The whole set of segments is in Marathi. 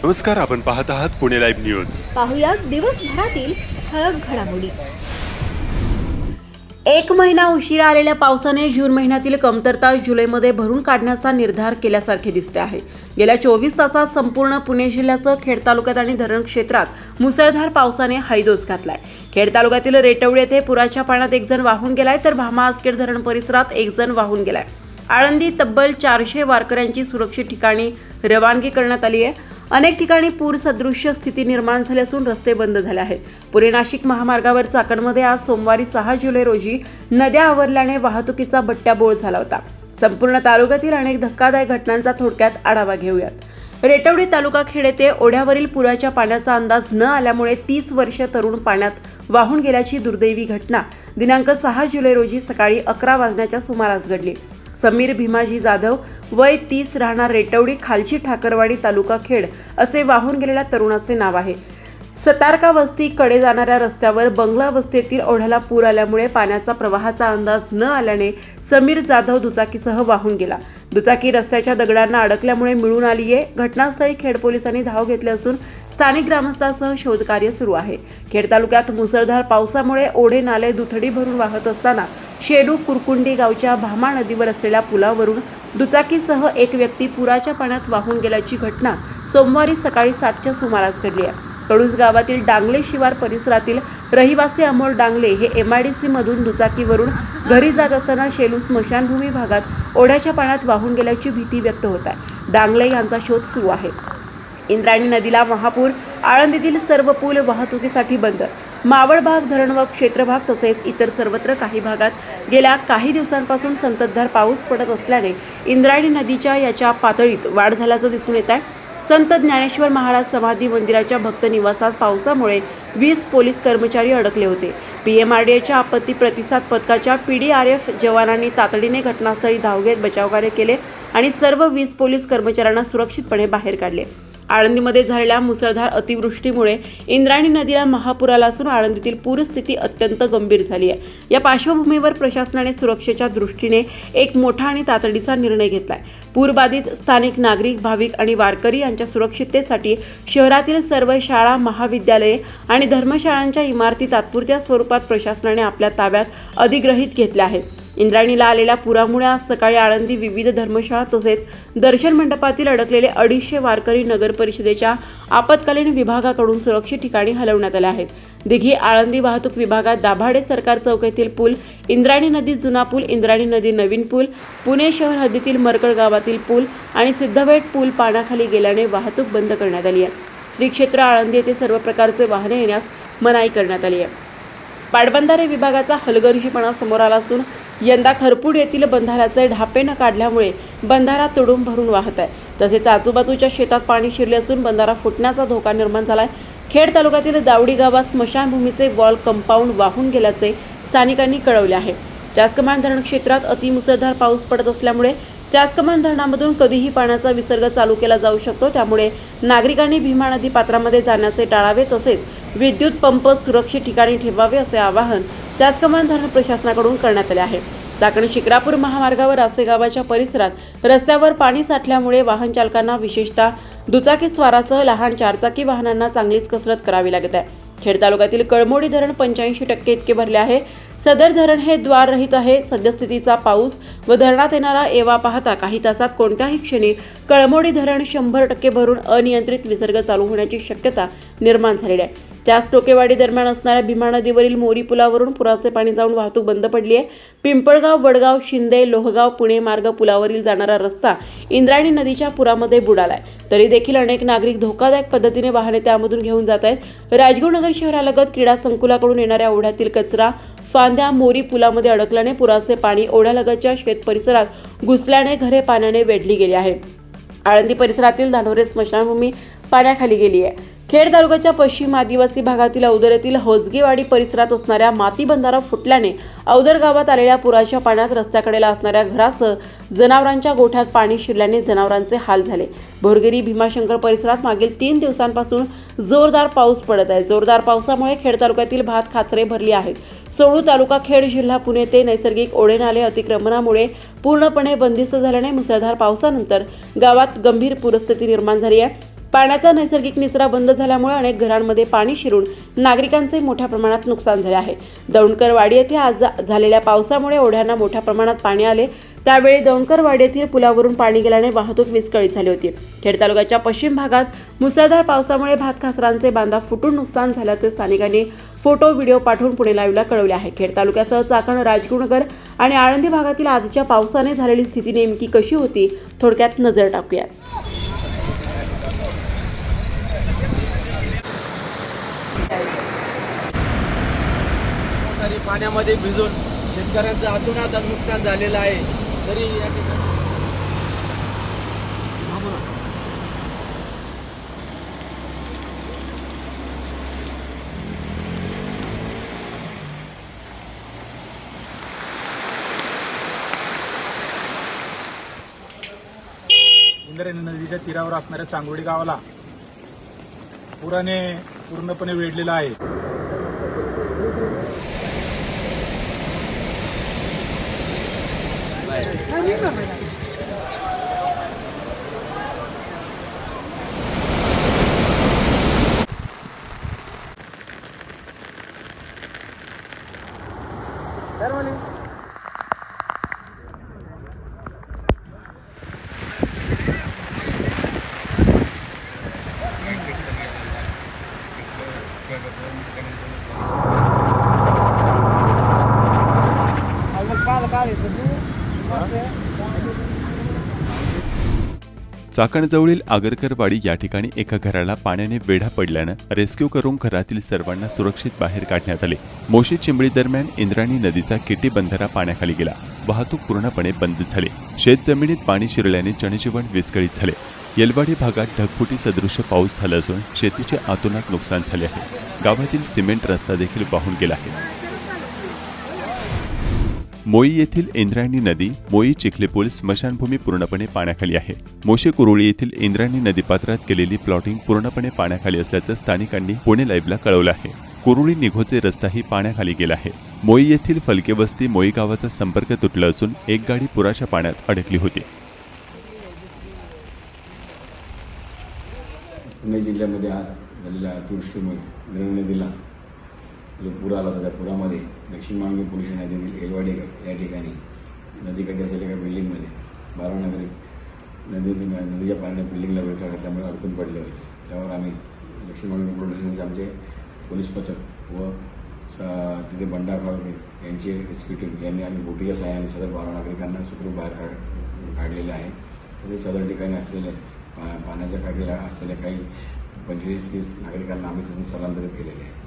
नमस्कार, आपण पाहत आहात पुणे लाईव्ह न्यूज. पाहुयात दिवसभरातील ठळक घडामोडी. एक महिना उशिरा आलेल्या पावसाने जून महिन्यातील कमतरता जुलैमध्ये भरून काढण्याचा निर्धार केल्यासारखे दिसते आहे. गेल्या 24 तासात संपूर्ण पुणे जिल्ह्यासह खेड तालुक्यात आणि धरण क्षेत्रात मुसळधार पावसाने हैदोस घातलाय. खेड तालुक्यातील रेटवडी येथे पुराच्या पाण्यात एक जण वाहून गेलाय, तर भामा आसखेड धरण परिसरात एक जण वाहून गेलाय. आळंदी तब्बल 400 वारकऱ्यांची सुरक्षित ठिकाणी रवानगी करण्यात आली आहे. अनेक ठिकाणी पूर सदृश्य स्थिती निर्माण झाली असून रस्ते बंद झाले आहेत. पुणे नाशिक महामार्गावर चाकणमध्ये आज सोमवारी 6 जुलै रोजी नद्या आवरल्याने वाहतुकीचा बट्ट्याबोळ झाला होता. संपूर्ण तालुक्यातील अनेक धक्कादायक घटनांचा थोडक्यात आढावा घेऊयात. रेटवडी तालुका खेड येथे ओढ्यावरील पुराच्या पाण्याचा अंदाज न आल्यामुळे 30 वर्षीय तरुण पाण्यात वाहून गेल्याची दुर्दैवी घटना दिनांक 6 जुलै रोजी सकाळी 11 वाजण्याच्या सुमारास घडली. समीर भीमाजी जाधव वय 30 राहणार रेटवडी खालची ठाकरवाडी तालुका खेड असे वाहून गेलेल्या तरुणाचे नाव आहे. सतारका वस्ती कडे जाणाऱ्या रस्त्यावर बंगला वस्तीतील ओढ्याला पूर आल्यामुळे पाण्याचा प्रवाहाचा अंदाज न आल्याने समीर जाधव दुचाकीसह वाहून गेला. दुचाकी रस्त्याच्या दगडांना अडकल्यामुळे मिळून आली आहे. घटनास्थळी खेड पोलिसांनी धाव घेतली असून स्थानिक ग्रामस्थांसह शोधकार्य सुरू आहे. खेड तालुक्यात मुसळधार पावसामुळे ओढे नाले दुथडी भरून वाहत असताना शेलू कुरकुंडी गावच्या भामा नदीवर असलेल्या पुलावरून दुचाकीसह एक व्यक्ती पुराच्या पाण्यात वाहून गेल्याची घटना सोमवारी सकाळी 7च्या सुमारास घडली आहे. कडूस गावातील डांगले शिवार परिसरातील रहिवासी अमोल डांगले हे MIDC मधून दुचाकीवरून घरी जात असताना शेलू स्मशानभूमी भागात ओढ्याच्या पाण्यात वाहून गेल्याची भीती व्यक्त होत आहे. डांगले यांचा शोध सुरू आहे. इंद्रायणी नदीला महापूर, आळंदीतील सर्व पूल वाहतुकीसाठी बंद. मावळभाग, धरण व क्षेत्रभाग तसेच इतर सर्वत्र काही भागात गेल्या काही दिवसांपासून संततधार पाऊस पडत असल्याने इंद्रायणी नदीच्या याच्या पातळीत वाढ झाल्याचं दिसून येत आहे. संत ज्ञानेश्वर महाराज समाधी मंदिराच्या भक्त निवासात पावसामुळे 20 पोलीस कर्मचारी अडकले होते. PMRDAच्या आपत्ती प्रतिसाद पथकाच्या PDRF जवानांनी तातडीने घटनास्थळी धाव घेत बचावकार्य केले आणि सर्व 20 पोलीस कर्मचाऱ्यांना सुरक्षितपणे बाहेर काढले. आळंदीमध्ये झालेल्या मुसळधार अतिवृष्टीमुळे इंद्रायणी नदीला महापूर आला असून आळंदीतील पूरस्थिती अत्यंत गंभीर झाली आहे. या पार्श्वभूमीवर प्रशासनाने सुरक्षेच्या दृष्टीने एक मोठा आणि तातडीचा निर्णय घेतलाय. पूरबाधित स्थानिक नागरिक, भाविक आणि वारकरी यांच्या सुरक्षिततेसाठी शहरातील सर्व शाळा, महाविद्यालये आणि धर्मशाळांच्या इमारती तात्पुरत्या स्वरूपात प्रशासनाने आपल्या ताब्यात अधिग्रहित घेतल्या आहेत. इंद्रायणीला आलेल्या पुरामुळे आज सकाळी आळंदी विविध धर्मशाळा तसेच दर्शन मंडपातील अडकलेले 250 वारकरी नगर परिषदेच्या आपत्कालीन विभागाकडून सुरक्षित ठिकाणी हलवण्यात आले आहेत. दिघी आळंदी वाहतूक विभागात दाभाडे सरकार चौक येथील पूल, इंद्रायणी नदी जुना पूल, इंद्रायणी नदी नवीन पूल, पुणे शहर हद्दीतील मरकड गावातील पूल आणि सिद्धवेट पूल पाण्याखाली गेल्याने वाहतूक बंद करण्यात आली आहे. श्री क्षेत्र आळंदी येथे सर्व प्रकारचे वाहने येण्यास मनाई करण्यात आली आहे. पाटबंधारे विभागाचा हलगर्जीपणा समोर आला असून यंदा खरपूड येथील बंधाऱ्याचे ढापे न काढल्यामुळे बंधारा तुडूंब भरून वाहत आहे. तसेच आजूबाजूच्या शेतात पाणी शिरले असून बंधारा फुटण्याचा धोका निर्माण झालाय. खेड तालुक्यातील दावडी गावात स्मशानभूमीचे वॉल कंपाऊंड वाहून गेल्याचे स्थानिकांनी कळवले आहे. चासकमान धरण क्षेत्रात अतिमुसळधार पाऊस पडत असल्यामुळे चासकमान धरणामधून कधीही पाण्याचा विसर्ग चालू केला जाऊ शकतो. त्यामुळे नागरिकांनी भीमा नदी पात्रामध्ये जाण्याचे टाळावे तसेच विद्युत पंप सुरक्षित ठिकाणी ठेवावे असे आवाहन चासकमान धरण प्रशासनाकडून करण्यात आले आहे. चाकण शिक्रापूर महामार्गावर आसे गावाच्या परिसरात रस्त्यावर पाणी साठल्यामुळे वाहन चालकांना विशेषतः दुचाकीस्वारासह लहान चारचाकी वाहनांना चांगलीच कसरत करावी लागत आहे. खेड तालुक्यातील कळमोडी धरण 85% इतके भरले आहे. सदर धरण हे द्वाररहित आहे. सद्यस्थितीचा पाऊस व धरणात येणारा एवा पाहता काही तासात कोणत्याही क्षणी कळमोडी धरण 100% भरून अनियंत्रित विसर्ग चालू होण्याची शक्यता निर्माण झालेली आहे. त्याच टोकेवाडी दरम्यान असणाऱ्या भीमा नदीवरील मोरी पुलावरून पुराचे पाणी जाऊन वाहतूक बंद पडली आहे. पिंपळगाव, वडगाव, शिंदे, लोहगाव, पुणे मार्ग पुलावरील जाणारा रस्ता इंद्रायणी नदीच्या पुरामध्ये बुडालाय. तरी देखील अनेक नागरिक धोकादायक पद्धतीने वाहने त्यामधून घेऊन जात आहेत. राजगुरुनगर शहरालगत क्रीडा संकुलाकडून येणाऱ्या ओढ्यातील कचरा, फांद्या मोरी पुलामध्ये अडकल्याने पुराचे पाणी ओढ्यालगतच्या शेत परिसरात घुसल्याने घरे पाण्याने वेढली गेली आहे. आळंदी परिसरातील धानोरे स्मशानभूमी पाण्याखाली गेली आहे. खेड तालुक्याच्या पश्चिम आदिवासी भागातील औदर येथील हौजगेवाडी परिसरात असणाऱ्या माती बंधारा फुटल्याने औदर गावात आलेल्या पुराच्या पाण्यात रस्त्याकडेला असणाऱ्या घरासह जनावरांच्या गोठ्यात पाणी शिरल्याने जनावरांचे हाल झाले. भोरगिरी, भीमाशंकर परिसरात मागील 3 दिवसांपासून जोरदार पाऊस पडत आहे. जोरदार पावसामुळे खेड तालुक्यातील भात खाचरे भरली आहेत. सोळू तालुका खेड जिल्हा पुणे ते नैसर्गिक ओढे नाले अतिक्रमणामुळे पूर्णपणे बंदिस्त झाल्याने मुसळधार पावसानंतर गावात गंभीर पूरस्थिती निर्माण झाली आहे. पाण्याचा नैसर्गिक निचरा बंद झाल्यामुळे अनेक घरांमध्ये पाणी शिरून नागरिकांचे मोठ्या प्रमाणात नुकसान झाले आहे. दौंडकरवाडी येथे आज झालेल्या पावसामुळे ओढ्यांना मोठ्या प्रमाणात पाणी आले. त्यावेळी दौंडकरवाडी येथील पुलावरून पाणी गेल्याने वाहतूक विस्कळीत झाली होती. खेड तालुक्याच्या पश्चिम भागात मुसळधार पावसामुळे भातखासरांचे बांधा फुटून नुकसान झाल्याचे स्थानिकांनी फोटो व्हिडिओ पाठवून पुणे लाईव्हला कळवले आहे. खेड तालुक्यासह चाकण, राजगुरुनगर आणि आळंदी भागातील आजच्या पावसाने झालेली स्थिती नेमकी कशी होती थोडक्यात नजर टाकूयात. पाण्यामध्ये भिजून शेतकऱ्यांचं अतोनात नुकसान झालेलं आहे. तरी या ठिकाणी इंद्रायणी नदीच्या तीरावर असणाऱ्या सांगोडी गावाला पुराने पूर्णपणे वेढलेला आहे. चाकणजवळील आगरकरवाडी या ठिकाणी एका घराला पाण्याने वेढा पडल्यानं रेस्क्यू करून घरातील सर्वांना सुरक्षित बाहेर काढण्यात आले. मोशी चिंबळी दरम्यान इंद्रायणी नदीचा केटी बंधारा पाण्याखाली गेला. वाहतूक पूर्णपणे बंद झाली. शेतजमिनीत पाणी शिरल्याने जनजीवन विस्कळीत झाले. येलवाडी भागात ढगफुटी सदृश्य पाऊस झाला असून शेतीचे अतोनात नुकसान झाले आहे. गावातील सिमेंट रस्ता देखील वाहून गेला आहे. मोई येथील इंद्रायणी नदी, मोई चिखली पूल, स्मशानभूमी पूर्णपणे पाण्याखाली आहे. मोशे कुरुळी येथील इंद्रायणी नदीपात्रात केलेली प्लॉटिंग पूर्णपणे पाण्याखाली असल्याचं स्थानिकांनी पुणे लाईव्हला कळवलं आहे. कुरुळी निघोचे रस्ताही पाण्याखाली गेला आहे. मोई येथील फलके वस्ती मोई गावाचा संपर्क तुटला असून एक गाडी पुराच्या पाण्यात अडकली होती. पुणे जिल्ह्यामध्ये आज झालेल्या अतिवृष्टीमुळे इंद्रायणी नदीला जो पूर आला होता त्या पुरामध्ये दक्षिण मांगी पोलीस ठाण्यातील एलवाडी या ठिकाणी नदीकडे असलेल्या एका बिल्डिंगमध्ये 12 नागरिक नदीच्या पाण्याने बिल्डिंगला वेळ घातल्यामुळे अडकून पडले होते. त्यावर आम्ही दक्षिण मांगी पोलीस स्टेशनचे आमचे पोलीस पथक व तिथे बंडा काळके यांचे रेस्क्यू टीम यांनी आम्ही बोटीच्या सहाय्याने सदर 12 नागरिकांना सुखरूप बाहेर काढलेले आहे. तसेच सदर ठिकाणी असलेले पाण्याच्या काठीला असलेल्या काही 25-30 नागरिकांना आम्ही तिथून स्थलांतरित केलेले आहे.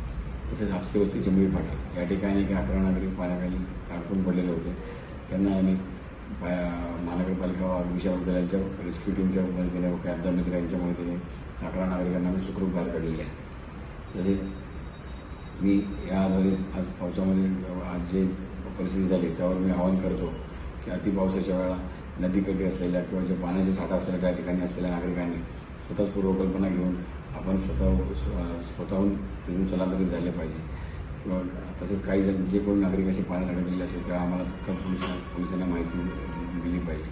तसेच हापसी वस्ती चिंबळी फाटा या ठिकाणी 11 नागरिक पाण्याखाली अडकून पडलेले होते. त्यांना आम्ही महानगरपालिका व अग्निशमन यांच्या रेस्क्यू टीमच्या मदतीने व कॅबदा मित्र यांच्या मदतीने 11 नागरिकांना आम्ही सुखरूप बाहेर काढलेले आहे. तसेच मी याद्वारे आज पावसामध्ये आज जे परिस्थिती झाली त्यावर मी आवाहन करतो की अतिपावसाच्या वेळेला नदीकाठी असलेल्या किंवा जे पाण्याचे साठा असलेल्या त्या ठिकाणी असलेल्या नागरिकांनी स्वतःच पूर्वकल्पना घेऊन आपण स्वतःहून तिथून स्थलांतरित झाले पाहिजे. किंवा तसेच काही जण जे कोणी नागरिक असे पाण्यात अडकलेले असेल तर आम्हाला तत्काळ पोलिसांना माहिती दिली पाहिजे.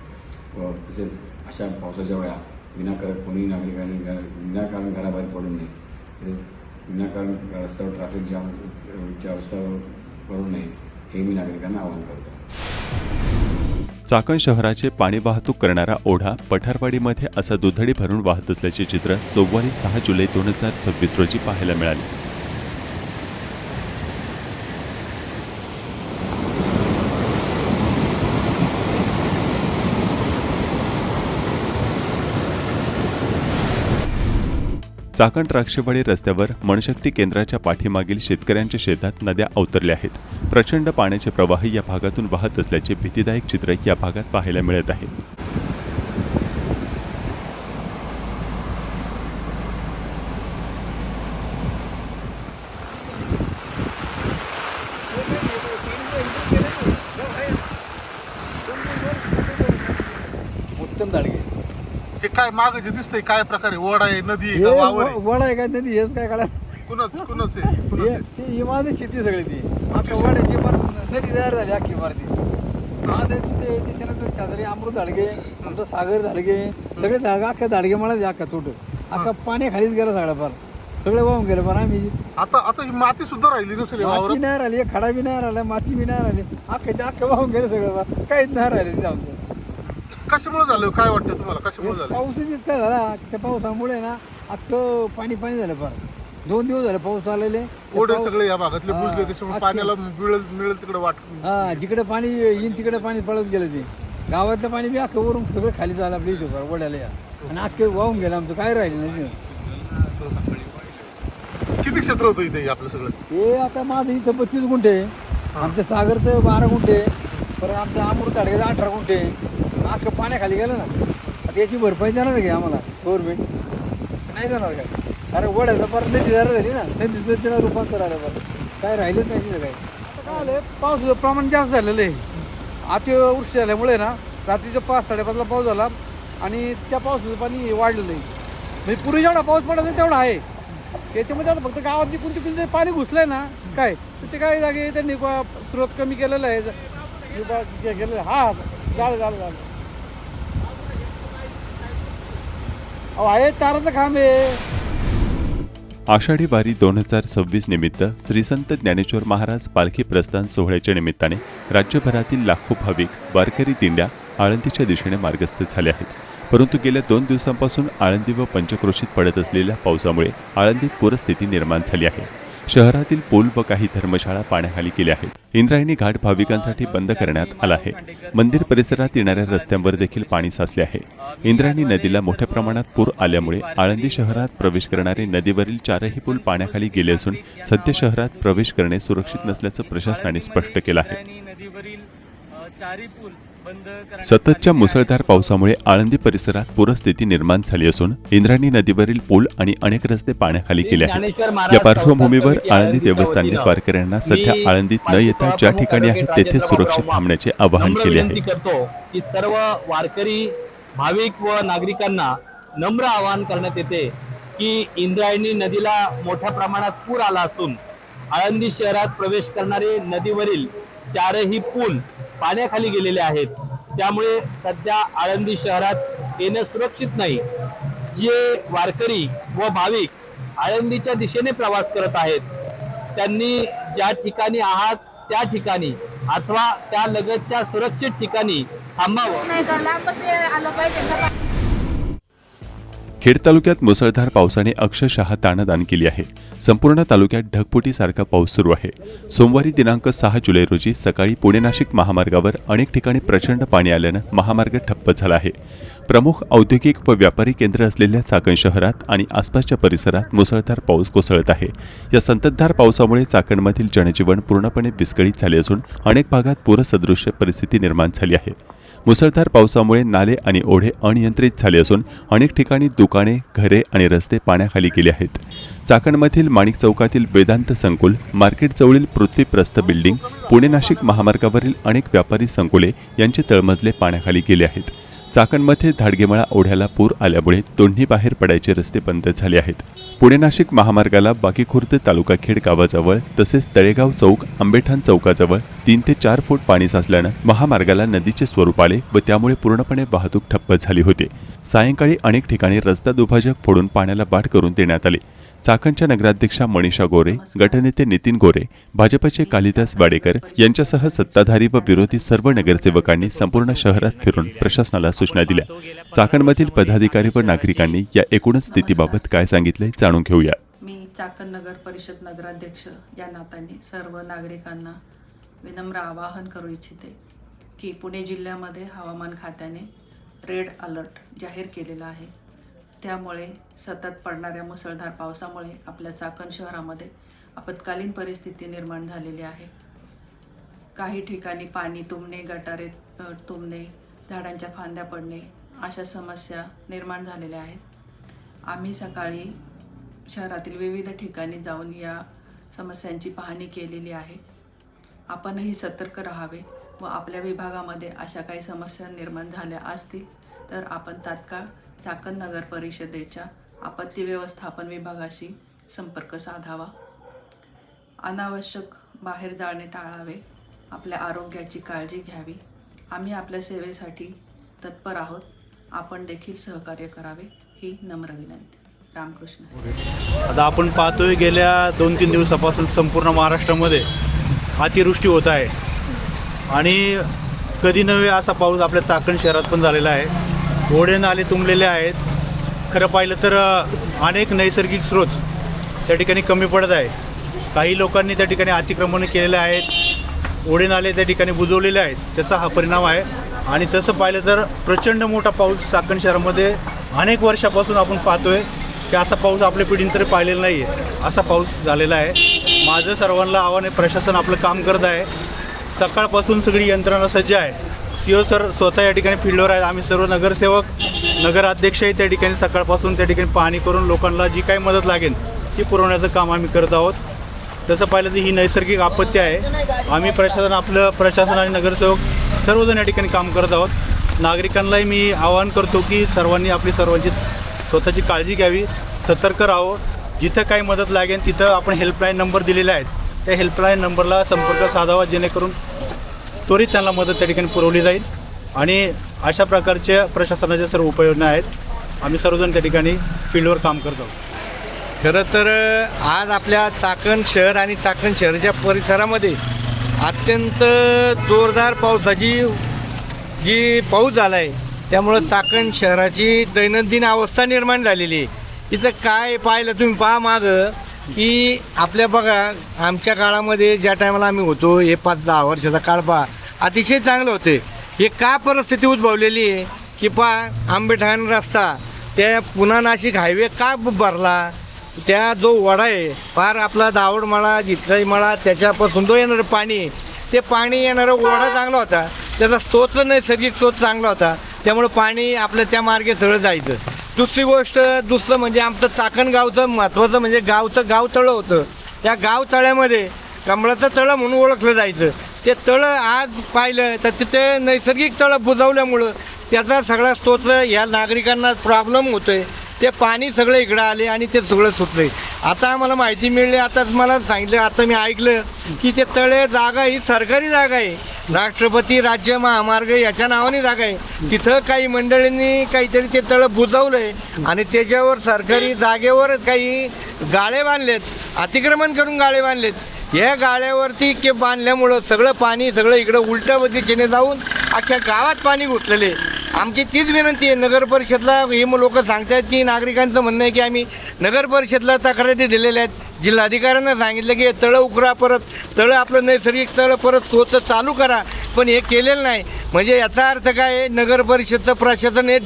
व तसेच अशा पावसाच्या वेळा विनाकारण कोणीही नागरिकांनी विनाकारण घराबाहेर पडू नये. तसेच विनाकारण रस्त्यावर ट्रॅफिक जामच्या अवस्थेवर करू नये हे मी नागरिकांना आवाहन करतो. चाकण शहराचे पाणी वाहतूक करणारा ओढा पठारवाडीमध्ये असा दुधडी भरून वाहत असल्याचे चित्र सोमवारी 6 जुलै 2026 रोजी पाहायला मिळाले. चाकण द्राक्षेवाडी रस्त्यावर मनशक्ती केंद्राच्या पाठीमागील शेतकऱ्यांच्या शेतात नद्या अवतरल्या आहेत. प्रचंड पाण्याचे प्रवाह या भागातून वाहत असल्याचे भीतीदायक चित्र या भागात पाहायला मिळत आहे. उत्तम दाडगे हे काय माग जे दिसतंय काय प्रकारे वड आहे, नदी आहे का, वावर आहे? वड आहे काय नदी हेच काय कळा कुणाच आहे? ही माझी शेती सगळी ती आमच्या वड्याची नदी तयार झाली अख्खी भारती. हा त्याच्यानंतर शेजारी अमृत धाडगे, आमचा सागर धाडगे, सगळे अख्ख्या धाडगे मला अख्खा तोट अख्खा पाण्याखालीच गेला सगळं फार सगळं वाहून गेलं पण आम्ही आता ही माती सुद्धा राहिली नसेल या माती वावरात. नाही राहिली एक खडा बी नाही राहिला माती बी नाही राहिली अख्ख्याच्या अख्खं वाहून गेलं सगळं फार काहीच नाही राहिले तिथे आमचं कशामुळे झालं काय वाटतं तुम्हाला कशामुळे झालं? पाऊसच इतका झाला त्या पावसामुळे ना अख्खं पाणी झालं फार 2 दिवस झाले पाऊस आलेले ओढे सगळे या भागातले हा, बुजले त्याच्यामुळे अख्खे. पाण्याला मिळेल तिकडे वाट. हा जिकडे पाणी येईन तिकडे पाणी पळत गेलं ते गावातलं पाणी बी अख्खं वरून सगळं खाली झालं आपल्या इथे फार ओढ्याला या आणि अख्खं वाहून गेलं आमचं काय राहिलं नाही किती क्षेत्र होतं इथे आपलं सगळं? हे आता माझं इथं 25 गुंठे आमच्या सागरचं 12 गुंठे परत आमच्या अमृत ताडग्याचं 18 गुंठे अख्खं पाण्याखाली गेलं ना आता याची भरपाई देणार का आम्हाला गव्हर्नमेंट नाही देणार काय अरे वड्याचं परत नदी जरा झाली ना नदीचं त्याला रूपांतर आलं बरं काय राहिलंच नाही तिथं काय आता काय आलं पावसाचं प्रमाण जास्त झालेलं आहे अतिवृष्टी झाल्यामुळे ना रात्रीच्या 5-5:30ला पाऊस झाला आणि त्या पावसाचं पाणी वाढलेलं आहे म्हणजे पूर्वी जेवढा पाऊस पडायचा तेवढा आहे त्याच्यामध्ये आता फक्त गावात जिकून तिकून जे पाणी घुसलंय ना काय तर ते काही जागे त्यांनी स्रोत कमी केलेला आहे केलेलं हा झालं अहो आहे ताराचं काम आहे. आषाढी वारी 2026 निमित्त श्री संत ज्ञानेश्वर महाराज पालखी प्रस्थान सोहळ्याच्या निमित्ताने राज्यभरातील लाखो भाविक वारकरी दिंड्या आळंदीच्या दिशेने मार्गस्थ झाले आहेत. परंतु गेल्या 2 दिवसांपासून आळंदी व पंचक्रोशीत पडत असलेल्या पावसामुळे आळंदीत पूरस्थिती निर्माण झाली आहे. शहरातील पूल व काही धर्मशाळा पाण्याखाली गेल्या आहेत. इंद्रायणी घाट भाविकांसाठी बंद करण्यात आला आहे. मंदिर परिसरात येणाऱ्या रस्त्यांवर देखील पाणी साचले आहे. इंद्रायणी नदीला मोठ्या प्रमाणात पूर आल्यामुळे आळंदी शहरात प्रवेश करणारे नदीवरील 4ही पूल पाण्याखाली गेले असून सध्या शहरात प्रवेश करणे सुरक्षित नसल्याचं प्रशासनाने स्पष्ट केलं आहे. सततच्या मुसळधार पावसामुळे आळंदी परिसरात पूरस्थिती निर्माण झाली असून इंद्रायणी नदीवरील पूल आणि अनेक रस्ते पाण्याखाली गेले आहेत. या पार्श्वभूमीवर आळंदी देवस्थानने वारकऱ्यांना सध्या आळंदीत न येता ज्या ठिकाणी आहे तेथे सुरक्षित थांबण्याचे आवाहन केले आहे. करतो की सर्व वारकरी भाविक व नागरिकांना नम्र आवाहन करण्यात येते की इंद्रायणी नदीला मोठ्या प्रमाणात पूर आला असून आळंदी शहरात प्रवेश करणारे नदीवरील 4ही पूल पाण्याखाली गेलेले आहेत. त्यामुळे सध्या आळंदी शहरात येणं सुरक्षित नाही. जे वारकरी व भाविक आळंदीच्या दिशेने प्रवास करत आहेत त्यांनी ज्या ठिकाणी आहात त्या ठिकाणी अथवा त्या लगतच्या सुरक्षित ठिकाणी थांबावं. खेड तालुक्यात मुसळधार पावसाने अक्षरशः ताणादान केली आहे. संपूर्ण तालुक्यात ढगफुटीसारखा पाऊस सुरू आहे. सोमवारी दिनांक 6 जुलै रोजी सकाळी पुणे नाशिक महामार्गावर अनेक ठिकाणी प्रचंड पाणी आल्यानं महामार्ग ठप्प झाला आहे. प्रमुख औद्योगिक व व्यापारी केंद्र असलेल्या चाकण शहरात आणि आसपासच्या परिसरात मुसळधार पाऊस कोसळत आहे. या संततधार पावसामुळे चाकणमधील जनजीवन पूर्णपणे विस्कळीत झाले असून अनेक भागात पूरसदृश्य परिस्थिती निर्माण झाली आहे. मुसळधार पावसामुळे नाले आणि ओढे अनियंत्रित झाले असून अनेक ठिकाणी दुकाने, घरे आणि रस्ते पाण्याखाली गेले आहेत. चाकणमधील माणिक चौकातील वेदांत संकुल, मार्केटजवळील पृथ्वी प्रस्थ बिल्डिंग, पुणे नाशिक महामार्गावरील अनेक व्यापारी संकुले यांचे तळमजले पाण्याखाली गेले आहेत. चाकणमध्ये धाडगेमळा ओढ्याला पूर आल्यामुळे दोन्ही बाहेर पडायचे रस्ते बंद झाले आहेत. पुणे नाशिक महामार्गाला बाकीखुर्द तालुका खेड गावाजवळ तसेच तळेगाव चौक, आंबेठाण चौकाजवळ 3 ते 4 फूट पाणी साचल्यानं महामार्गाला नदीचे स्वरूप आले व त्यामुळे पूर्णपणे वाहतूक ठप्प झाली होती. सायंकाळी अनेक ठिकाणी रस्ता दुभाजक फोडून पाण्याला वाट करून देण्यात आली. चाकणच्या नगराध्यक्षा मनीषा गोरे, गटनेते नितीन गोरे, भाजपचे कालिदास वाडेकर यांच्यासह सत्ताधारी व विरोधी सर्व नगरसेवकांनी संपूर्ण शहरात फिरून प्रशासनाला सूचना दिल्या. चाकणमधील पदाधिकारी व नागरिकांनी या एकूणच स्थितीबाबत काय सांगितले जाणून घेऊया. मी चाकण नगर परिषद नगराध्यक्ष या नात्याने सर्व नागरिकांना विनम्र आवाहन करू इच्छिते की पुणे जिल्ह्यामध्ये हवामान खात्याने रेड अलर्ट जाहीर केलेला आहे. त्यामुळे सतत पडणाऱ्या मुसळधार पावसामुळे आपल्या चाकण शहरामध्ये आपत्कालीन परिस्थिती निर्माण झालेली आहे. काही ठिकाणी पाणी तुंबणे, गटारे तुंबणे, झाडांच्या फांद्या पडणे अशा समस्या निर्माण झालेल्या आहेत. आम्ही सकाळी शहरातील विविध ठिकाणी जाऊन या समस्यांची पाहणी केलेली आहे. आपणही सतर्क राहावे व आपल्या विभागामध्ये अशा काही समस्या निर्माण झाल्या असतील तर आपण तात्काळ चाकण नगर परिषदेच्या आपत्ती व्यवस्थापन विभागाशी संपर्क साधावा. अनावश्यक बाहेर जाणे टाळावे. आपल्या आरोग्याची काळजी घ्यावी. आम्ही आपल्या सेवेसाठी तत्पर आहोत. आपण देखील सहकार्य करावे ही नम्र विनंती. रामकृष्ण. आता आपण पाहतोय गेल्या 2-3 दिवसापासून संपूर्ण महाराष्ट्रामध्ये अतिवृष्टी होत आहे आणि कधी नव्हे असा पाऊस आपल्या चाकण शहरात पण झालेला आहे. ओढे नाले तुंबलेले आहेत. खरं पाहिलं तर अनेक नैसर्गिक स्रोत त्या ठिकाणी कमी पडत आहे. काही लोकांनी त्या ठिकाणी अतिक्रमण केलेले आहेत. ओढे नाले त्या ठिकाणी बुजवलेले आहेत. त्याचा हा परिणाम आहे. आणि तसं पाहिलं तर प्रचंड मोठा पाऊस चाकण शहरामध्ये अनेक वर्षापासून आपण पाहतोय की असा पाऊस आपल्या पिढीने तरी पाहिलेला नाही आहे. असा पाऊस झालेला आहे. माझं सर्वांना आव्हान आहे, प्रशासन आपलं काम करत आहे. सकाळपासून सगळी यंत्रणा सज्ज आहे. CO सर स्वतः या ठिकाणी फील्डवर आहेत. आम्ही सर्व नगरसेवक नगराध्यक्षही त्या ठिकाणी सकाळपासून त्या ठिकाणी पाहणी करून लोकांना जी काही मदत लागेल ती पुरवण्याचं काम आम्ही करत आहोत. तसं पाहिलं तर ही नैसर्गिक आपत्ती आहे. आम्ही प्रशासन आणि नगरसेवक सर्वजण या ठिकाणी काम करत आहोत. नागरिकांनाही मी आवाहन करतो की सर्वांनी स्वतःची स्वतःची काळजी घ्यावी, सतर्क राहावं. जिथं काही मदत लागेल तिथं आपण हेल्पलाईन नंबर दिलेले आहेत. त्या हेल्पलाईन नंबरला संपर्क साधावा, जेणेकरून त्वरित त्यांना मदत त्या ठिकाणी पुरवली जाईल. आणि अशा प्रकारच्या प्रशासनाच्या सर्व उपाययोजना आहेत. आम्ही सर्वजण त्या ठिकाणी फील्डवर काम करत आहोत. खरं तर आज आपल्या चाकण शहर आणि चाकण शहराच्या परिसरामध्ये अत्यंत जोरदार पावसाची पाऊस झाला आहे. त्यामुळं चाकण शहराची दैनंदिन अवस्था निर्माण झालेली आहे. इथं काय पाहिलं तुम्ही पहा मागं की आपल्या बघा आमच्या काळामध्ये ज्या टायमाला आम्ही होतो, हे 5-10 वर्षाचा काळ पहा, अतिशय चांगलं होते. हे का परिस्थिती उद्भवलेली आहे की पहा आंबेठाण रस्ता त्या पुन्हा नाशिक हायवे का भरला. त्या जो वडा आहे फार आपला दावडमाळा जिथलाही मळा त्याच्यापासून जो येणारं पाणी, ते पाणी येणारा ओढा चांगला होता. त्याचा स्रोत नैसर्गिक स्रोत चांगला होता. त्यामुळं पाणी आपलं त्या मार्गे सरळ जायचं. दुसरं म्हणजे आमचं चाकण गावचं महत्त्वाचं म्हणजे गाव तळं होतं. त्या गाव तळ्यामध्ये कमळाचं तळं म्हणून ओळखलं जायचं. ते तळं आज पाहिलं तर तिथे नैसर्गिक तळं बुजवल्यामुळं त्याचा सगळा स्रोत या नागरिकांना प्रॉब्लेम होतो आहे. ते पाणी सगळं इकडं आले आणि ते सगळं सुटलं. आता आम्हाला माहिती मिळली, आताच मला सांगितलं, आता मी ऐकलं की ते तळे जागा ही सरकारी जागा आहे. राष्ट्रपती राज्य महामार्ग याच्या नावाने जागा आहे. तिथं काही मंडळींनी काहीतरी ते तळं बुजवलं आहे आणि त्याच्यावर सरकारी जागेवर काही गाळे बांधलेत, अतिक्रमण करून गाळे बांधलेत. या गाळ्यावरती के बांधल्यामुळं सगळं पाणी सगळं इकडं उलट्या दिशेने जाऊन अख्ख्या गावात पाणी घुसलेले. आमची तीच विनंती आहे नगर परिषदला. हे लोक सांगतात की नागरिकांचं म्हणणं आहे की आम्ही नगर परिषदला तक्रारी दिलेल्या आहेत. जिल्हाधिकाऱ्यांना सांगितलं की हे तळं उकरा, परत तळं आपलं नैसर्गिक तळं परत स्वच्छ चालू करा, पण हे केलेलं नाही. म्हणजे याचा अर्थ काय आहे, नगर परिषदचं प्रशासन हे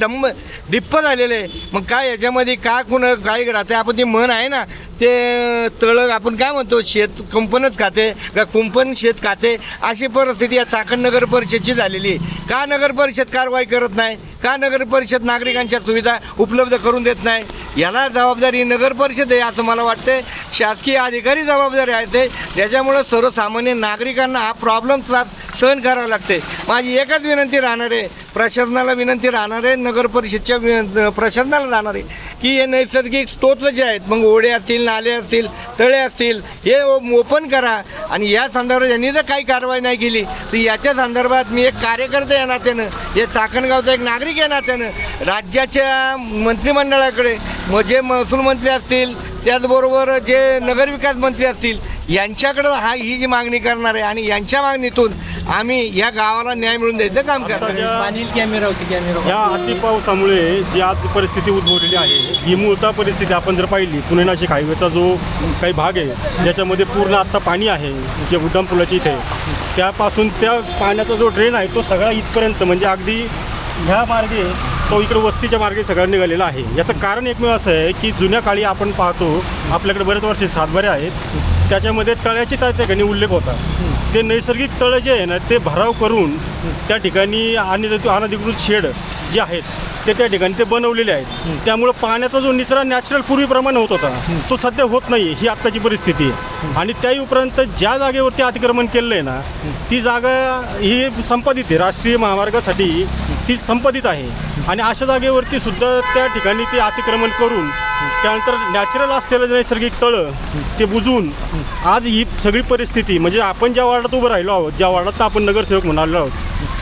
डिप्प झालेलं आहे. मग काय याच्यामध्ये काय राहते. आपण ती म्हण आहे ना, ते तळं आपण काय म्हणतो, शेत कुंपणच खाते का कुंपण शेत खाते, अशी परिस्थिती या चाकण नगर परिषदची झालेली आहे. का नगर परिषद कारवाई करत नाही, का नगर परिषद नागरिकांच्या सुविधा उपलब्ध करून देत नाही, याला जबाबदारी नगर परिषद आहे असं मला वाटते. शासकीय अधिकारी जबाबदारी आहे. त्याच्यामुळं सर्वसामान्य नागरिकांना हा प्रॉब्लेम सहन करावं लागते. माझी एकच विनंती राहणार आहे, प्रशासनाला विनंती राहणार आहे, नगर परिषदच्या प्रशासनाला राहणार आहे की हे नैसर्गिक स्रोत जे आहेत, मग ओढे असतील, नाले असतील, तळे असतील, हे ओपन करा. आणि या संदर्भात यांनी जर काही कारवाई नाही केली तर याच्या संदर्भात मी एक कार्यकर्ते या नात्यानं, हे चाकणगावचा एक नागरिक या नात्यानं राज्याच्या मंत्रिमंडळाकडे, जे महसूल मंत्री असतील, त्याचबरोबर जे नगरविकास मंत्री असतील, यांच्याकडं ही जी मागणी करणार आहे. आणि यांच्या मागणीतून आम्ही या गावाला न्याय मिळवून द्यायचं काम करणार. या अतिपावसामुळे जी आज परिस्थिती उद्भवलेली आहे, ही मूळतः परिस्थिती आपण जर पाहिली, पुणे नाशिक हायवेचा जो काही भाग आहे ज्याच्यामध्ये पूर्ण आत्ता पाणी आहे, जे उड्डाण पुलाची इथे, त्यापासून त्या पाण्याचा जो ड्रेन आहे तो सगळा इथपर्यंत, म्हणजे अगदी ह्या मार्गे तो इकडे वस्तीच्या मार्गे सगळं निघालेला आहे. याचं कारण एकमेव असं आहे की जुन्या काळी आपण पाहतो आपल्याकडे बरेच वर्षे सातबारे आहेत, त्याच्यामध्ये तळ्याची त्या ठिकाणी उल्लेख होता. ते नैसर्गिक तळं जे आहे ना, ते भराव करून त्या ठिकाणी अनधिकृत शेड जे आहेत ते त्या ठिकाणी ते बनवलेले आहेत. त्यामुळं पाण्याचा जो निचरा नॅचरल पूर्वीप्रमाणे होत होता तो सध्या होत नाही, ही आत्ताची परिस्थिती आहे. आणि त्याही उपरांत ज्या जागेवरती अतिक्रमण केलं आहे ना, ती जागा ही संपादित आहे, राष्ट्रीय महामार्गासाठी ती संपादित आहे. आणि अशा जागेवरती सुद्धा त्या ठिकाणी ते अतिक्रमण करून त्यानंतर नॅचरल असलेलं नैसर्गिक तळं ते बुजवून आज ही सगळी परिस्थिती, म्हणजे आपण ज्या वार्डात उभं राहिलो आहोत, ज्या वार्डात आपण नगरसेवक म्हणालो आहोत,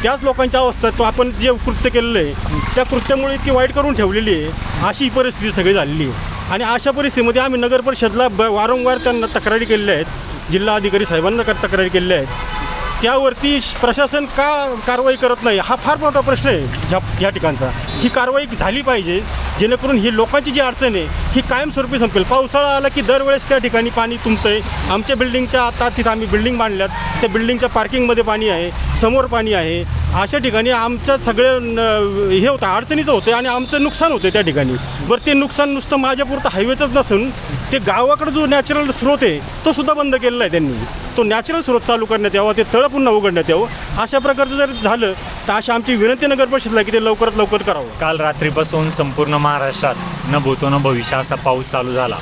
त्याच लोकांच्या अवस्था, तो आपण जे कृत्य केलेलं आहे त्या कृत्यामुळे इतकी वाईट करून ठेवलेली आहे, अशी ही परिस्थिती सगळी झालेली आहे. आणि अशा परिस्थितीमध्ये आम्ही नगर परिषदला वारंवार त्यांना तक्रारी केलेल्या आहेत, जिल्हा अधिकारी साहेबांना तक्रारी केलेल्या आहेत. त्यावरती प्रशासन का कारवाई करत नाही हा फार मोठा प्रश्न आहे ह्या ठिकाणचा. ही कारवाई झाली पाहिजे जेणेकरून ही लोकांची जी अडचण आहे ही कायमस्वरूपी संपेल. पावसाळा आला की दरवेळेस त्या ठिकाणी पाणी तुंबतं आहे. आमच्या बिल्डिंगच्या आता तिथं आम्ही बिल्डिंग बांधल्यात, त्या बिल्डिंगच्या पार्किंगमध्ये पाणी आहे, समोर पाणी आहे. अशा ठिकाणी आमचं सगळं हे होतं, अडचणीचं होतं आणि आमचं नुकसान होतं त्या ठिकाणी. बरं ते नुकसान नुसतं माझ्यापुरतं हायवेचंच नसून ते गावाकडं जो नॅचरल स्रोत आहे तो सुद्धा बंद केलेला आहे त्यांनी. तो नॅचरल स्रोत चालू करण्यात यावा, ते तळं पुन्हा उघडण्यात यावं. अशा प्रकारचं जर झालं तर अशी आमची विनंती नगर परिषदला की ते लवकरात लवकर करावं. काल रात्रीपासून संपूर्ण महाराष्ट्रात न भूतो न भविष्य असा पाऊस चालू झाला.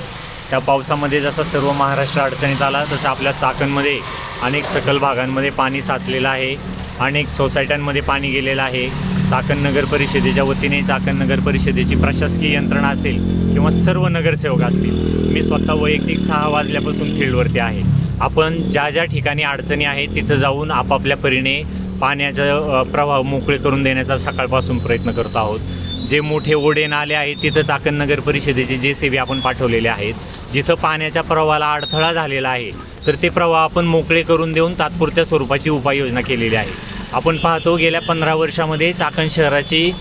त्या पावसामध्ये जसा सर्व महाराष्ट्र अडचणीत आला तसं आपल्या चाकणमध्ये अनेक सखल भागांमध्ये पाणी साचलेलं आहे. अनेक सोसायट्यांमध्ये पाणी गेलेलं आहे. चाकण नगर परिषदेच्या वतीने चाकण नगर परिषदेची प्रशासकीय यंत्रणा असेल किंवा सर्व नगरसेवक असतील, मी स्वतः वैयक्तिक 6 वाजल्यापासून फील्डवरती आहे. आपण ज्या ज्या ठिकाणी अडचणी आहेत तिथं जाऊन आपापल्या परीने पाण्याचा प्रवाह मोकळे करून देण्याचा सकाळपासून प्रयत्न करतो आहोत. जे मोठे ओढे नाले आहेत तिथं चाकण नगर परिषदेचे JCB आपण पाठवलेले आहेत. जिथं पाण्याच्या प्रवाहाला अडथळा झालेला आहे तर ते प्रवाह आपण मोकळे करून देऊन तात्पुरत्या स्वरूपाची उपाययोजना केलेली आहे. आपण पाहतो गेल्या 15 वर्षामध्ये चाकण शहराची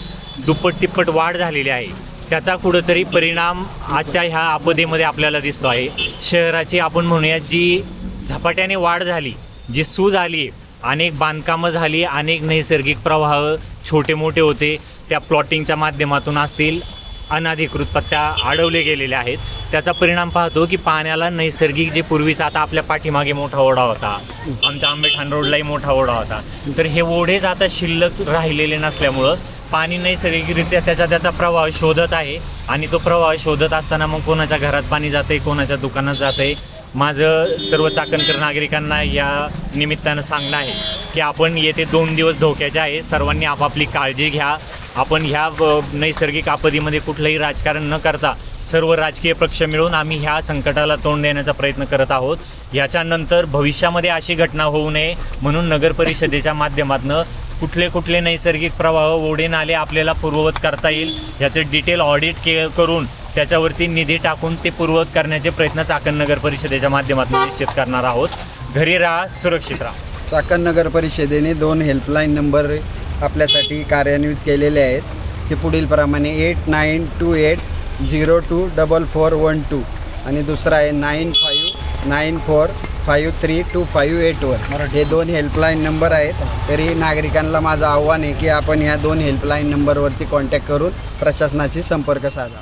दुप्पट तिप्पट वाढ झालेली आहे. त्याचा कुठंतरी परिणाम आजच्या ह्या आपदेमध्ये आपल्याला दिसतो आहे. शहराची आपण म्हणूया जी झपाट्याने वाढ झाली, जी सूज आली, अनेक बांधकामं झाली, अनेक नैसर्गिक प्रवाह छोटे मोठे होते, त्या प्लॉटिंगच्या माध्यमातून असतील, अनधिकृत पत्त्या अडवले गेलेले आहेत. त्याचा परिणाम पाहतो की पाण्याला नैसर्गिक जे पूर्वीचा आता आपल्या पाठीमागे मोठा ओढा होता, आमच्या आंबेठाण रोडलाही मोठा ओढा होता, तर हे ओढेच आता शिल्लक राहिलेले नसल्यामुळं पाणी नैसर्गिकरित्या त्याचा प्रवाह शोधत आहे. आणि तो प्रवाह शोधत असताना मग कोणाच्या घरात पाणी जातं आहे, कोणाच्या दुकानात जातं आहे. माझं सर्व चाकणकर नागरिकांना या निमित्तानं सांगणं आहे की आपण येते 2 दिवस धोक्याचे आहे. सर्वांनी आपापली काळजी घ्या. आपण ह्या नैसर्गिक आपत्तीमध्ये कुठलंही राजकारण न करता सर्व राजकीय पक्ष मिळून आम्ही ह्या संकटाला तोंड देण्याचा प्रयत्न करत आहोत. याच्यानंतर भविष्यामध्ये अशी घटना होऊ नये म्हणून नगर परिषदेच्या माध्यमातून कुठले नैसर्गिक प्रवाह, ओढे नाले आपल्याला पूर्ववत करता येईल याचं डिटेल ऑडिट करून त्याच्यावरती निधी टाकून ते पूर्ववत करण्याचे प्रयत्न चाकण नगर परिषदेच्या माध्यमातून निश्चित करणार आहोत. घरी राहा, सुरक्षित राहा. चाकण नगर परिषदेने 2 हेल्पलाईन नंबर आपल्यासाठी कार्यान्वित केलेले आहेत. ते पुढील प्रमाणे 8928024412 आणि दुसरा आहे 9594532581. हे 2 हेल्पलाईन नंबर आहेत. तरी नागरिकांना माझं आव्हान आहे की आपण ह्या 2 हेल्पलाईन नंबरवरती कॉन्टॅक्ट करून प्रशासनाशी संपर्क साधावा.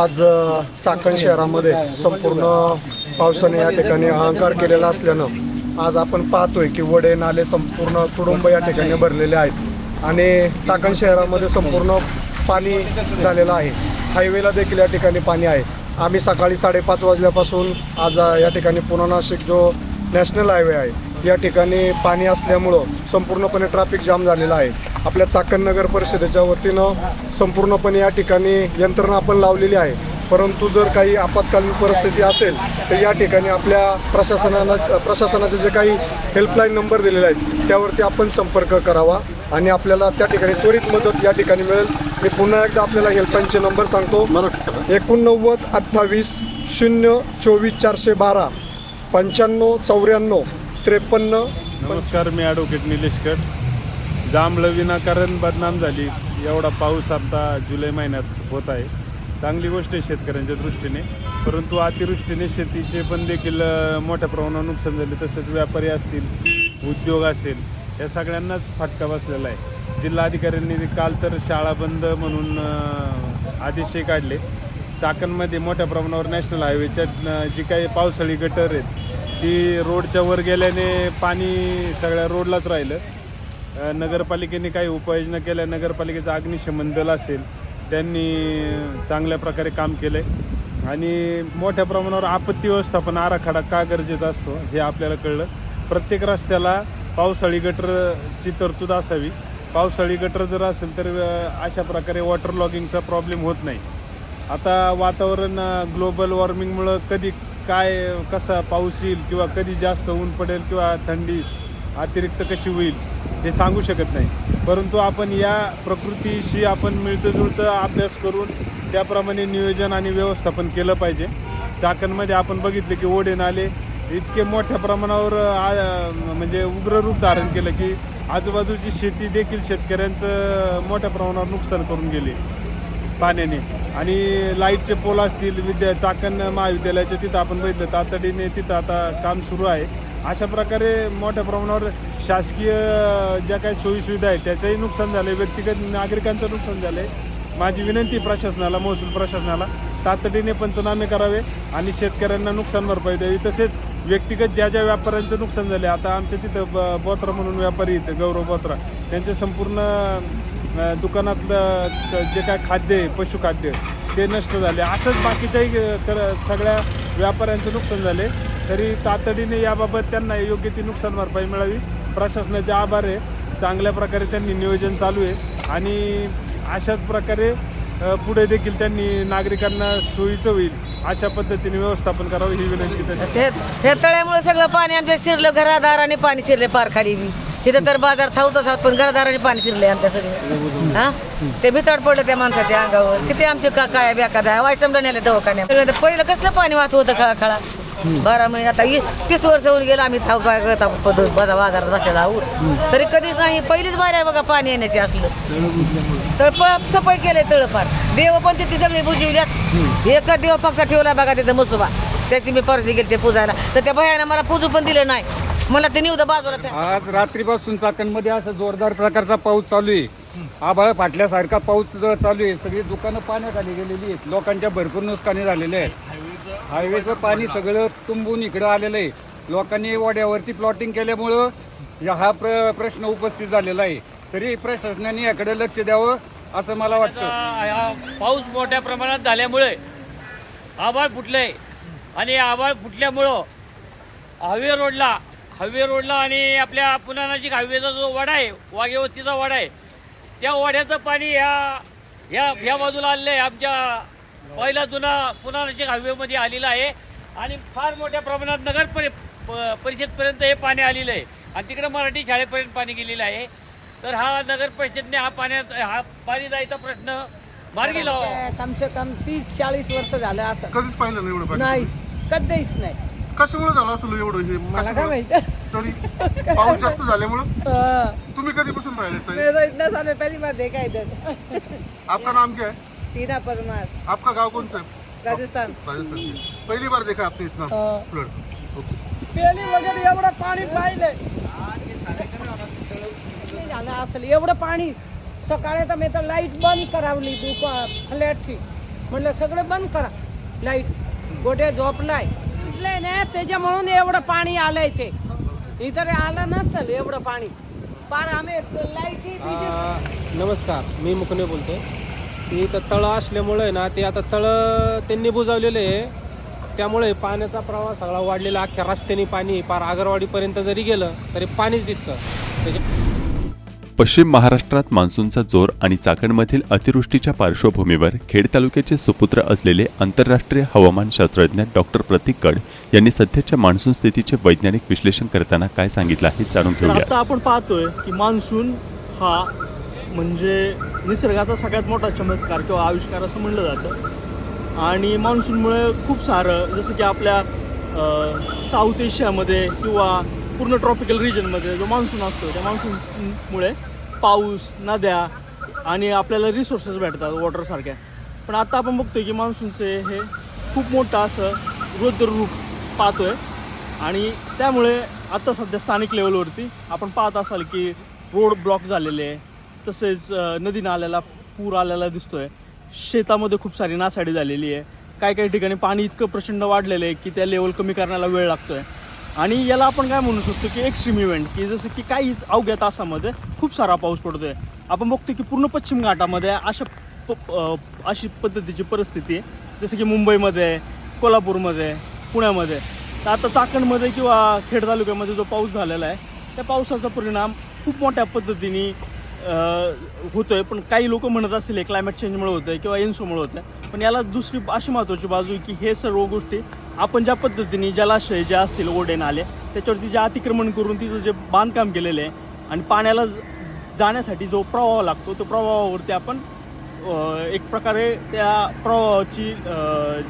आज चाकण शहरामध्ये संपूर्ण पावसाने या ठिकाणी हाहाकार केलेला असल्यानं आज आपण पाहतोय की वडे नाले संपूर्ण तुडुंब या ठिकाणी भरलेले आहेत आणि चाकण शहरामध्ये संपूर्ण पाणी झालेलं आहे. हायवेला देखील या ठिकाणी पाणी आहे. आम्ही सकाळी 5:30 वाजल्यापासून आज या ठिकाणी पुणे नाशिक जो नॅशनल हायवे आहे या ठिकाणी पाणी असल्यामुळं संपूर्णपणे ट्रॅफिक जाम झालेला आहे. आपल्या चाकण नगर परिषदेच्या वतीनं संपूर्णपणे या ठिकाणी यंत्रणा आपण लावलेली आहे. परंतु जर काही आपत्कालीन परिस्थिती असेल तर या ठिकाणी आपल्या प्रशासनाचे जे काही हेल्पलाईन नंबर दिलेले आहेत त्यावरती आपण संपर्क करावा आणि आपल्याला त्या ठिकाणी त्वरित मदत या ठिकाणी मिळेल. मी पुन्हा एकदा आपल्याला हेल्पलाईनचे नंबर सांगतो. 89 28 0 24 412 95 94 53. नमस्कार, मी ॲडव्होकेट निलेश कट. जांभळं विनाकारण बदनाम झाली. एवढा पाऊस आता जुलै महिन्यात होत आहे. चांगली गोष्ट आहे शेतकऱ्यांच्या दृष्टीने, परंतु अतिवृष्टीने शेतीचे पण देखील मोठ्या प्रमाणावर नुकसान झाले. तसेच व्यापारी असतील, उद्योग असेल, या सगळ्यांनाच फटका बसलेला आहे. जिल्हाधिकाऱ्यांनी काल तर शाळा बंद म्हणून आदेशही काढले. चाकणमध्ये मोठ्या प्रमाणावर नॅशनल हायवेच्या जी काही पावसाळी गटर आहेत ती रोडच्या वर गेल्याने पाणी सगळ्या रोडलाच राहिलं. नगरपालिकेने काही उपाययोजना केल्या. नगरपालिकेचा अग्निशमन दल असेल त्यांनी चांगल्या प्रकारे काम केलं आहे आणि मोठ्या प्रमाणावर आपत्ती व्यवस्थापन आराखडा का गरजेचा असतो हे आपल्याला कळलं. प्रत्येक रस्त्याला पावसाळी गटरची तरतूद असावी. पावसाळी गटर जर असेल तर अशा प्रकारे वॉटर लॉगिंगचा प्रॉब्लेम होत नाही. आता वातावरण ग्लोबल वॉर्मिंगमुळं कधी काय कसा पाऊस येईल किंवा कधी जास्त ऊन पडेल किंवा थंडी अतिरिक्त कशी होईल हे सांगू शकत नाही. परंतु आपण या प्रकृतीशी आपण मिळतं जुळतं अभ्यास करून त्याप्रमाणे नियोजन आणि व्यवस्थापन केलं पाहिजे. चाकणमध्ये आपण बघितलं की ओढे नाले इतके मोठ्या प्रमाणावर म्हणजे उग्र रूप धारण केलं की आजूबाजूची शेती देखील शेतकऱ्यांचं मोठ्या प्रमाणावर नुकसान करून गेले पाण्याने. आणि लाईटचे पोल असतील चाकण महाविद्यालयाच्या तिथं आपण बघितलं तातडीने तिथं आता काम सुरू आहे. अशा प्रकारे मोठ्या प्रमाणावर शासकीय ज्या काही सोयीसुविधा आहेत त्याचंही नुकसान झालं आहे, व्यक्तिगत नागरिकांचं नुकसान झालं आहे. माझी विनंती प्रशासनाला, महसूल प्रशासनाला तातडीने पंचनामे करावे आणि शेतकऱ्यांना नुकसान भरपाई द्यावी. तसेच व्यक्तिगत ज्या ज्या व्यापाऱ्यांचं नुकसान झाले, आता आमच्या तिथं बोत्रा म्हणून व्यापारी इथं गौरव बोत्रा, त्यांचे संपूर्ण दुकानातलं जे काय खाद्य आहे पशुखाद्य ते नष्ट झाले. असंच बाकीच्याही सगळ्या व्यापाऱ्यांचं नुकसान झाले. तरी तातडीने याबाबत त्यांना योग्य ती नुकसान भरपाई मिळावी. प्रशासनाचे आभार आहे. चांगल्या प्रकारे त्यांनी नियोजन चालू आहे आणि अशाच प्रकारे पुढे देखील त्यांनी नागरिकांना सोयीचं होईल अशा पद्धतीने व्यवस्थापन करावं ही विनंती त्यांनी. हे तळ्यामुळे सगळं पाणी आमच्या शिरलं, घरादाराने पाणी शिरले पार खाली बी. तिथं तर बाजार थावतच आहोत पण घरादाराने पाणी शिरले आमच्या सगळे. हा ते भिताड पडलं त्या माणसाच्या अंगावर. किती आमचे काय बेकार आहे, वायसमला नेले दवाखान्यात. सगळं पहिलं कसलं पाणी वाहत होतं खळा 12 महिने. आता 30 वर्ष होऊन गेलं आम्ही बाजारात बसलेला आहोत तरी कधीच नाही. पहिलीच बारी आहे बघा पाणी येण्याची असलं. तळपळ सफाई केलंय तळपार. देव पण तिथे सगळी बुजविल्यात. एकच देव फक्त ठेवला बघा तिथं मसोबा. त्याची मी परजी गेली ते पूजायला तर त्या भयानं मला पूजू पण दिलं नाही. मला ते निवडं बाजूला. आज रात्रीपासून चाकणमध्ये असा जोरदार प्रकारचा पाऊस चालू आहे. आभाळ फाटल्यासारखा पाऊस चालू आहे. सगळी दुकानं पाण्याखाली गेलेली आहेत. लोकांच्या भरपूर नुकसानी झालेले आहेत. हायवेचं पाणी सगळं तुंबून इकडं आलेलं आहे. लोकांनी वाड्यावरती प्लॉटिंग केल्यामुळं हा प्रश्न उपस्थित झालेला आहे. तरी प्रशासनाने याकडे लक्ष द्यावं असं मला वाटतं. पाऊस मोठ्या प्रमाणात झाल्यामुळे आभाळ फुटलंय आणि आभाळ फुटल्यामुळं हायवे रोडला आणि आपल्या पुन्हा नजीक हायवेचा जो वाडा आहे, वाघेवस्तीचा वाडा आहे, त्या वाड्याचं पाणी ह्या बाजूला आलेलं आहे. आमच्या पहिला जुना पुन्हा नजीक हायवेमध्ये आलेला आहे आणि फार मोठ्या प्रमाणात नगर परिषदपर्यंत हे पाणी आलेलं आहे आणि तिकडे मराठी शाळेपर्यंत पाणी गेलेलं आहे. तर हा नगर परिषदने हा पाणी जायचा प्रश्न मार्गी लावा. कमसे कम 30-40 वर्ष झालं असं. कधीच पाहिलं नाही एवढं पाणी. नाही कधीच नाही. कशामुळे झालं असं एवढं हे मला काय माहिती. तरी पाऊस जास्त झाल्यामुळं. तुम्ही कधीपासून राहिले झालं पहिली बार देखा इधर. आपका नाम क्या है? टीना परमार. आपका गांव कौन सा है? राजस्थान. पहिली बार देखा आपने इतना फ्लड? पेली वगैरे एवढं पाणी पाहिलंय झालं असेल. एवढं पाणी सकाळी तर मी तर लाईट बंद करावली फ्लॅटची. म्हटलं सगळं बंद करा लाईट. गोटे झोपलाय ना त्याच्यामुळून एवढं पाणी आलंय. ते इतर आलं नसेल एवढं पाणी पार. आम्ही लाईट. नमस्कार, मी मुकने बोलतो. इथं तळं असल्यामुळे ना ते आता तळं त्यांनी बुजवलेलं आहे. त्यामुळे पाण्याचा प्रवाह सगळा वाढलेला. अख्ख्या रस्त्याने पाणी पार आगरवाडीपर्यंत जरी गेलं तरी पाणीच दिसतं. पश्चिम महाराष्ट्रात मान्सूनचा जोर आणि चाकणमधील अतिवृष्टीच्या पार्श्वभूमीवर खेड तालुक्याचे सुपुत्र असलेले आंतरराष्ट्रीय हवामान शास्त्रज्ञ डॉक्टर प्रतीक कड यांनी सध्याच्या मान्सून स्थितीचे वैज्ञानिक विश्लेषण करताना काय सांगितलं आहे जाणून घेऊया. आता आपण पाहतोय की मान्सून हा म्हणजे निसर्गाचा सगळ्यात मोठा चमत्कार किंवा आविष्कार असं म्हणलं जातं. आणि मान्सूनमुळे खूप सारं जसं की आपल्या साऊथ एशियामध्ये किंवा पूर्ण ट्रॉपिकल रिजनमध्ये जो मान्सून असतो त्या मान्सूनमुळे पाऊस, नद्या आणि आपल्याला रिसोर्सेस भेटतात वॉटरसारख्या. पण आता आपण बघतोय की मान्सूनचे हे खूप मोठं असं रौद्र रूप पाहतोय. आणि त्यामुळे आता सध्या स्थानिक लेवलवरती आपण पाहत असाल की रोड ब्लॉक झालेले आहे. तसेच नदी नाल्याला पूर आलेला दिसतोय. शेतामध्ये खूप सारी नासाडी झालेली आहे. काही ठिकाणी पाणी इतकं प्रचंड वाढलेलं आहे की त्या लेवल कमी करण्याला वेळ लागतोय. आणि याला आपण काय म्हणू शकतो की एक्स्ट्रीम इव्हेंट, की जसं की काही अवघ्या तासामध्ये खूप सारा पाऊस पडतोय. आपण बघतो की पूर्ण पश्चिम घाटामध्ये अशी पद्धतीची परिस्थिती आहे. जसं की मुंबईमध्ये, कोल्हापूरमध्ये, पुण्यामध्ये. तर आता चाकणमध्ये किंवा खेड तालुक्यामध्ये जो पाऊस झालेला आहे त्या पावसाचा परिणाम खूप मोठ्या पद्धतीने होतोय. पण काही लोक म्हणत असतील हे क्लायमेट चेंजमुळे होतं आहे किंवा एन्सोमुळे होतं आहे. पण याला दुसरी अशी महत्त्वाची बाजू की हे सर्व गोष्टी आपण ज्या पद्धतीने जलाशय जे असतील, ओढे नाले, त्याच्यावरती जे अतिक्रमण करून तिथं जे बांधकाम केलेलं आहे आणि पाण्याला जाण्यासाठी जो प्रवाह लागतो तो प्रवाहावरती आपण एक प्रकारे त्या प्रवाहाची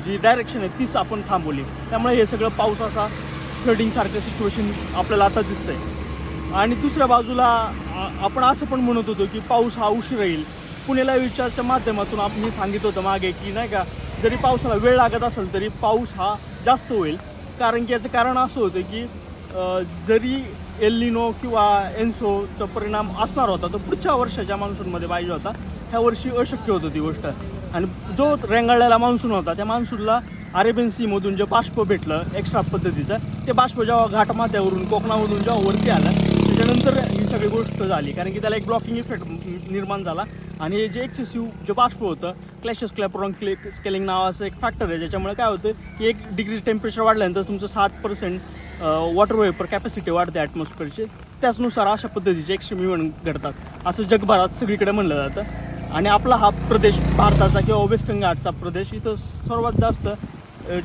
जी डायरेक्शन आहे तीच आपण थांबवली. त्यामुळे हे सगळं पाऊस असा फ्लडिंगसारखं सिच्युएशन आपल्याला आता दिसतंय. आणि दुसऱ्या बाजूला आपण असं पण म्हणत होतो की पाऊस हा उशीर येईल. पुणे विचारच्या माध्यमातून आपण सांगितलं होतं मागे की नाही का, जरी पावसाला वेळ लागत असेल तरी पाऊस हा जास्त होईल. कारण की याचं कारण असं होतं की जरी एल निनो किंवा एन्सोचा परिणाम असणार होता तर पुढच्या वर्षाच्या मान्सूनमध्ये पाहिजे होता. ह्या वर्षी अशक्य होतं ती गोष्ट. आणि जो रेंगाळलेला मान्सून होता त्या मान्सूनला अरेबियन सीमधून जे बाष्प भेटलं एक्स्ट्रा पद्धतीचं, ते बाष्प जेव्हा घाटमाथ्यावरून कोकणामधून जेव्हा वरती आलं त्याच्यानंतर ही सगळी गोष्ट झाली. कारण की त्याला एक ब्लॉकिंग इफेक्ट निर्माण झाला. आणि हे जे एक्सेसिव्ह जे बाष्प होतं, क्लॅशस क्लॅपरॉन स्केलिंग नावाचं एक फॅक्टर आहे, ज्याच्यामुळे काय होतं की 1 डिग्री टेम्परेचर वाढल्यानंतर तुमचं 7% वॉटर वेपर कॅपॅसिटी वाढते ॲटमॉस्फिअरची. त्याचनुसार अशा पद्धतीचे एक्स्ट्रीम इव्हेंट घडतात असं जगभरात सगळीकडे म्हणलं जातं. आणि आपला हा प्रदेश भारताचा किंवा वेस्टर्न घाटचा प्रदेश, इथं सर्वात जास्त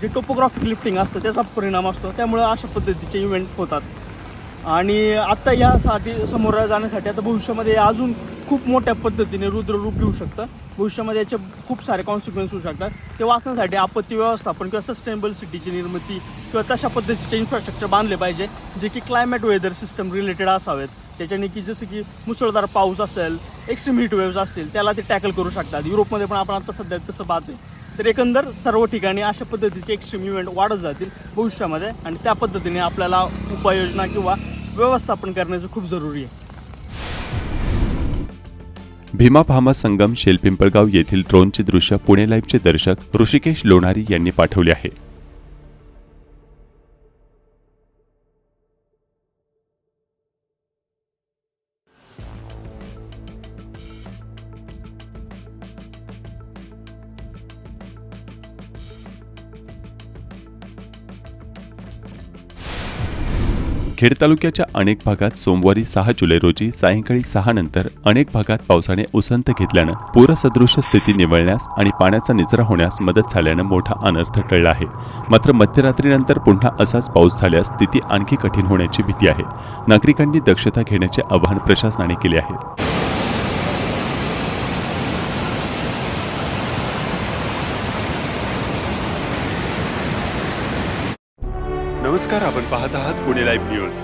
जे टोपोग्राफिक लिफ्टिंग असतं त्याचा परिणाम असतो. त्यामुळे अशा पद्धतीचे इव्हेंट होतात. आणि आत्ता यासाठी समोर जाण्यासाठी आता भविष्यामध्ये अजून खूप मोठ्या पद्धतीने रुद्ररूप घेऊ शकतं. भविष्यामध्ये याचे खूप सारे कॉन्सिक्वेन्स होऊ शकतात. ते वाचण्यासाठी आपत्ती व्यवस्थापन किंवा सस्टेनेबल सिटीची निर्मिती किंवा तशा पद्धतीचे इन्फ्रास्ट्रक्चर बांधले पाहिजे जे की क्लायमेट वेदर सिस्टम रिलेटेड असावेत. त्याच्याने की जसं की मुसळधार पाऊस असेल, एक्स्ट्रीम हीट वेव्स असतील, त्याला ते टॅकल करू शकतात. युरोपमध्ये पण आपण आता सध्या तसं पाहतोय. तर एकंदर सर्व ठिकाणी अशा पद्धतीचे एक्स्ट्रीम इव्हेंट वाढत जातील भविष्यामध्ये. आणि त्या पद्धतीने आपल्याला उपाययोजना किंवा व्यवस्थापन करण्याचं खूप जरुरी आहे. भीमा भामा संगम शेलपिंपळगाव येथील ड्रोनचे दृश्य पुणे लाईव्हचे दर्शक ऋषिकेश लोणारी यांनी पाठवले आहे. खेड तालुक्याच्या अनेक भागात सोमवारी 6 जुलै रोजी सायंकाळी 6 नंतर अनेक भागात पावसाने उसंत घेतल्यानं पूरसदृश्य स्थिती निवळण्यास आणि पाण्याचा निचरा होण्यास मदत झाल्यानं मोठा अनर्थ टळला आहे. मात्र मध्यरात्रीनंतर पुन्हा असाच पाऊस झाल्यास स्थिती आणखी कठीण होण्याची भीती आहे. नागरिकांनी दक्षता घेण्याचे आवाहन प्रशासनाने केले आहे. नमस्कार, आपण पाहत आहात पुणे लाईव्ह न्यूज.